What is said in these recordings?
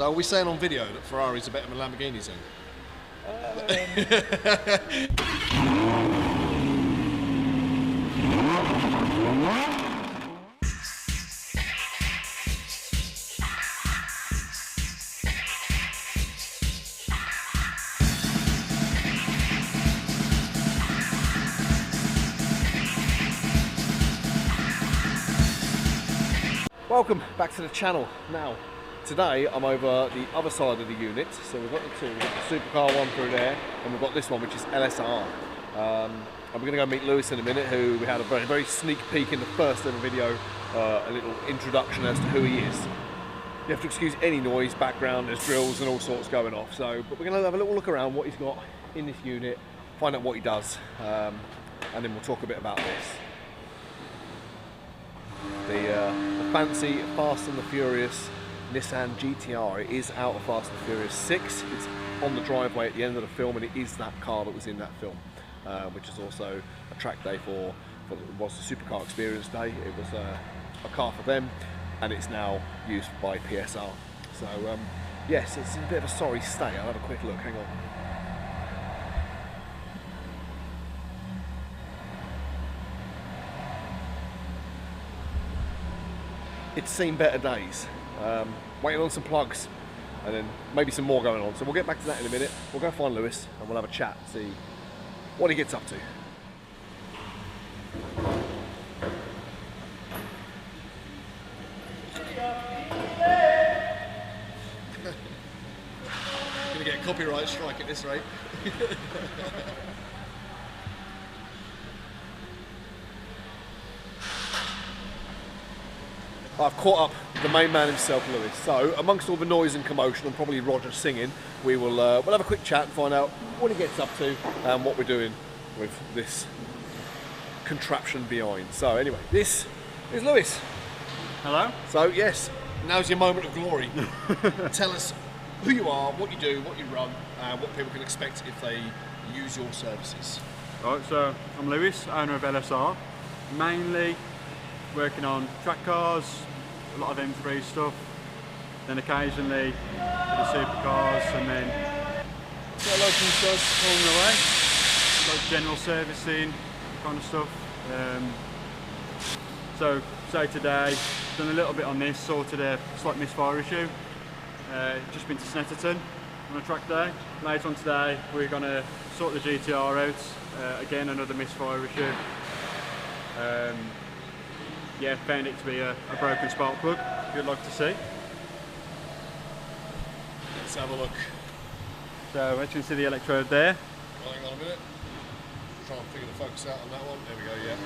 So are we saying on video that Ferraris are better than Lamborghinis then? Welcome back to the channel. Now, today I'm over the other side of the unit. So we've got the two, we've got the supercar one through there, and we've got this one which is LSR. And we're going to go meet Lewis in a minute, who we had a very sneak peek in the first ever video, a little introduction as to who he is. You have to excuse any noise, background, there's drills and all sorts going off. So, but we're going to have a little look around what he's got in this unit, find out what he does, and then we'll talk a bit about this. The fancy Fast and the Furious Nissan GT-R. It is out of Fast and the Furious 6. It's on the driveway at the end of the film, and it is that car that was in that film, which is also a track day for it was the Supercar Experience Day. It was a car for them, and it's now used by PSR. So yes, it's in a bit of a sorry state. I'll have a quick look. Hang on. It's seen better days. Waiting on some plugs, and then maybe some more going on. So we'll get back to that in a minute. We'll go find Lewis and we'll have a chat, see what he gets up to. Gonna get a copyright strike at this rate. I've caught up the main man himself, Lewis. So, amongst all the noise and commotion and probably Roger singing, we'll have a quick chat and find out what he gets up to and what we're doing with this contraption behind. So, anyway, this is Lewis. Hello. So, yes, now's your moment of glory. Tell us who you are, what you do, what you run, and what people can expect if they use your services. Right, so I'm Lewis, owner of LSR, mainly working on track cars, a lot of M3 stuff, then occasionally the supercars, and then got local stuff along the way, like general servicing kind of stuff. So say today, done a little bit on this, sorted a slight misfire issue. Just been to Snetterton on a track day. Later on today we're going to sort the GT-R out, again another misfire issue. Yeah, found it to be a broken spark plug, if you'd like to see. Let's have a look. So as you can see the electrode there. Well, hang on a minute. Try and figure the focus out on that one. There we go, yeah.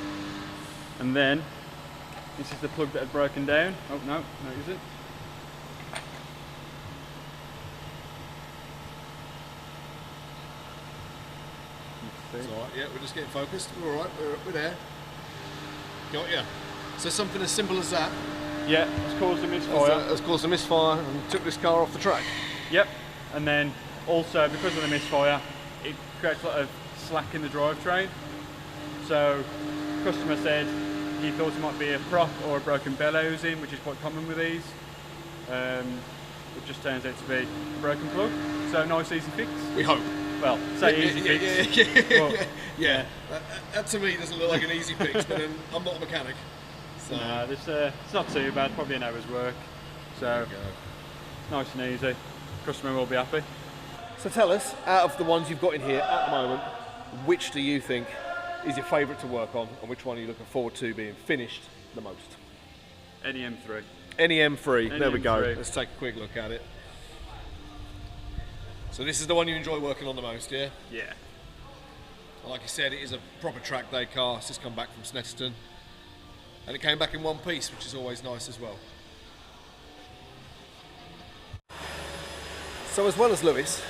And then, this is the plug that had broken down. Oh no, no it isn't. It's alright, yeah, we're just getting focused. We're alright, we're there. Got ya. So something as simple as that. Yeah, it's caused a misfire. Has caused a misfire and took this car off the track. Yep, and then also because of the misfire, it creates a lot of slack in the drivetrain. So, customer said he thought it might be a prop or a broken bell housing, which is quite common with these. It just turns out to be a broken plug. So nice, easy fix. We hope. Well, say easy fix. Yeah. That to me doesn't look like an easy fix, but I'm not a mechanic. So. No, it's not too bad, probably an hour's work. So, nice and easy. Customer will be happy. So tell us, out of the ones you've got in here at the moment, which do you think is your favourite to work on, and which one are you looking forward to being finished the most? Any M3. Any M3, there we go. M3. Let's take a quick look at it. So this is the one you enjoy working on the most, yeah? Yeah. Like you said, it is a proper track day car. It's just come back from Snetterton. And it came back in one piece, which is always nice as well. So as well as Lewis,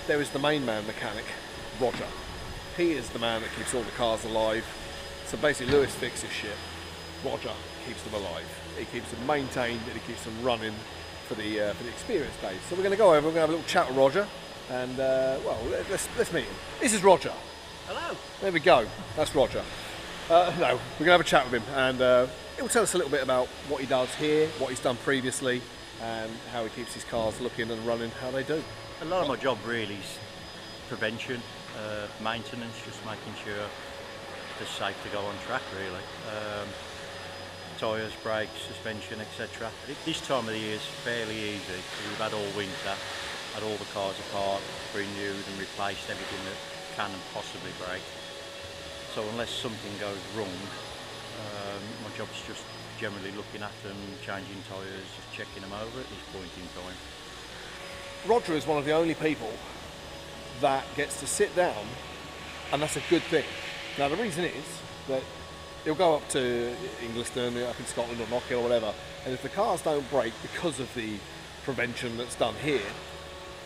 there is the main man mechanic, Roger. He is the man that keeps all the cars alive. So basically Lewis fixes shit. Roger keeps them alive. He keeps them maintained and he keeps them running for the experience days. So we're going to go over, we're going to have a little chat with Roger, and well, let's meet him. This is Roger. Hello. There we go. That's Roger. No, we're going to have a chat with him, and he'll tell us a little bit about what he does here, what he's done previously, and how he keeps his cars looking and running how they do. A lot of my job really is prevention, maintenance, just making sure they're safe to go on track really. Tyres, brakes, suspension, etc. This time of the year is fairly easy because we've had all winter, had all the cars apart, renewed and replaced everything that can and possibly break. So unless something goes wrong, my job's just generally looking at them, changing tyres, just checking them over at this point in time. Roger is one of the only people that gets to sit down, and that's a good thing. Now the reason is that he'll go up to Ingliston, up in Scotland or Knockhill or whatever, and if the cars don't break because of the prevention that's done here,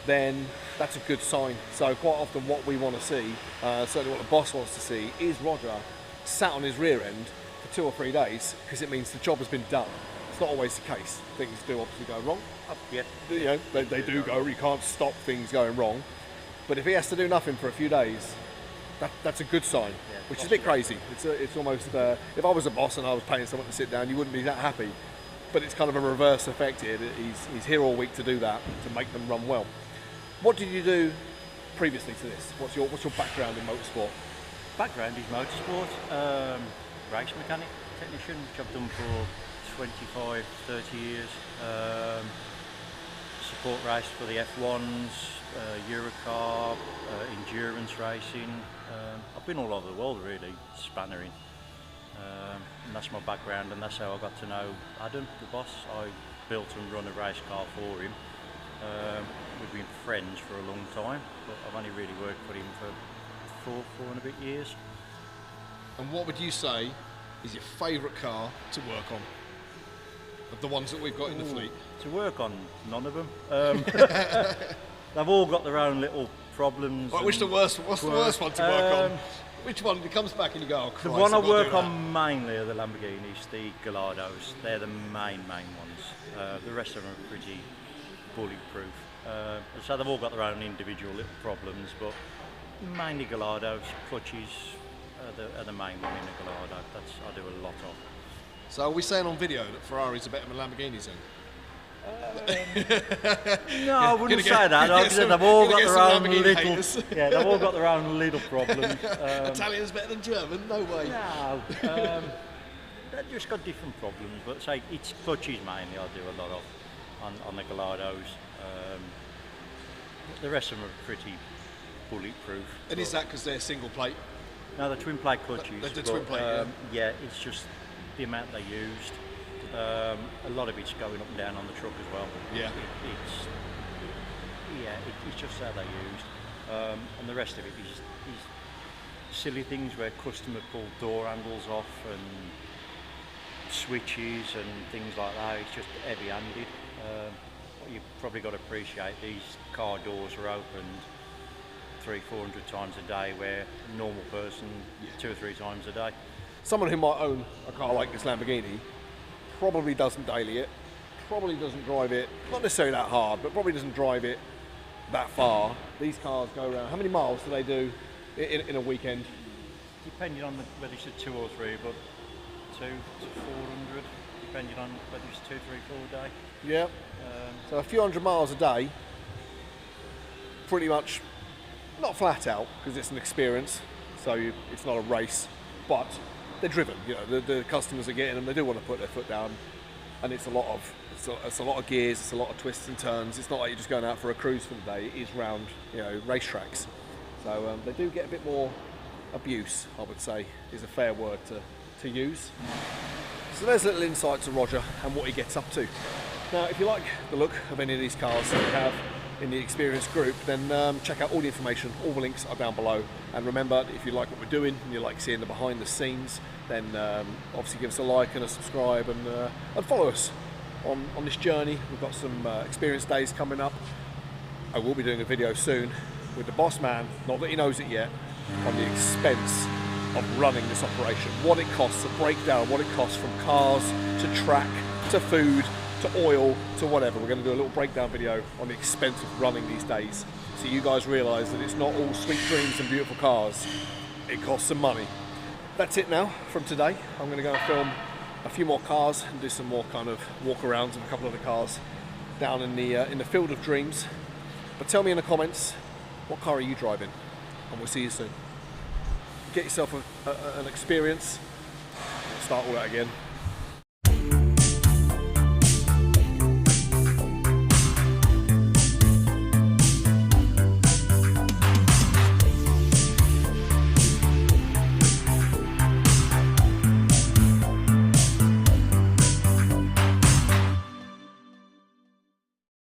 then that's a good sign. So quite often what we want to see, certainly what the boss wants to see, is Roger sat on his rear end for 2 or 3 days, because it means the job has been done. It's not always the case. Things do obviously go wrong. Yeah. You know, they do go. You can't stop things going wrong. But if he has to do nothing for a few days, that's a good sign, which is a bit crazy. It's almost, if I was a boss and I was paying someone to sit down, you wouldn't be that happy. But it's kind of a reverse effect here. He's here all week to do that, to make them run well. What did you do previously to this? What's your background in motorsport? Background is motorsport, race mechanic, technician, which I've done for 25, 30 years. Support race for the F1s, Eurocar, endurance racing. I've been all over the world really, spannering. And that's my background, and that's how I got to know Adam, the boss. I built and run a race car for him. We've been friends for a long time, but I've only really worked for him for four and a bit years. And what would you say is your favourite car to work on, of the ones that we've got in the fleet? To work on, none of them. They've all got their own little problems. What's the worst one to work on? Which one comes back and you go, oh Christ, the one I I've got to work do that. on mainly are the Lamborghinis, the Gallardos. They're the main ones. The rest of them are pretty bulletproof. So they've all got their own individual little problems, but mainly Gallardos, clutches are the main one in a Gallardo. That's I do a lot of. So are we saying on video that Ferraris are better than Lamborghinis then? No, I wouldn't say that. Like I said, they've all got their own little. Yeah, they've all got their own little problems. Italian's better than German? No way. No, they've just got different problems. But say it's clutches mainly. I do a lot of on the Gallardos. The rest of them are pretty bulletproof. And is that because they're single plate? No, they're twin plate clutches. They're twin plate. Yeah, it's just the amount they used. A lot of it's going up and down on the truck as well. Yeah. It's just how they're used. And the rest of it is silly things where customers pull door handles off and switches and things like that. It's just heavy-handed. What you've probably got to appreciate, these car doors are opened 300-400 times a day, where a normal person 2 or 3 times a day. Someone who might own a car like this Lamborghini probably doesn't daily it, probably doesn't drive it, not necessarily that hard, but probably doesn't drive it that far. These cars go around, how many miles do they do in a weekend? Depending on whether it's a 2 or 3, but 2 to 400, depending on whether it's 2, 3, 4 a day. Yeah. So a few hundred miles a day, pretty much not flat out because it's an experience, so it's not a race, but they're driven. You know, the customers are getting them. They do want to put their foot down, and it's a lot of gears. It's a lot of twists and turns. It's not like you're just going out for a cruise for the day. It is round, racetracks. So they do get a bit more abuse, I would say, is a fair word to use. So there's a little insight to Roger and what he gets up to. Now, if you like the look of any of these cars that we have in the Experience group, then check out all the information. All the links are down below. And remember, if you like what we're doing and you like seeing the behind the scenes, then obviously give us a like and a subscribe and follow us on this journey. We've got some Experience days coming up. I will be doing a video soon with the boss man, not that he knows it yet, on the expense of running this operation. What it costs, a breakdown, what it costs from cars to track to food to oil to whatever. We're going to do a little breakdown video on the expense of running these days, so you guys realise that it's not all sweet dreams and beautiful cars. It costs some money. That's it now from today. I'm going to go and film a few more cars and do some more kind of walk arounds of a couple of the cars, down in the field of dreams. But tell me in the comments, what car are you driving? And we'll see you soon. Get yourself an experience. We'll start all that again.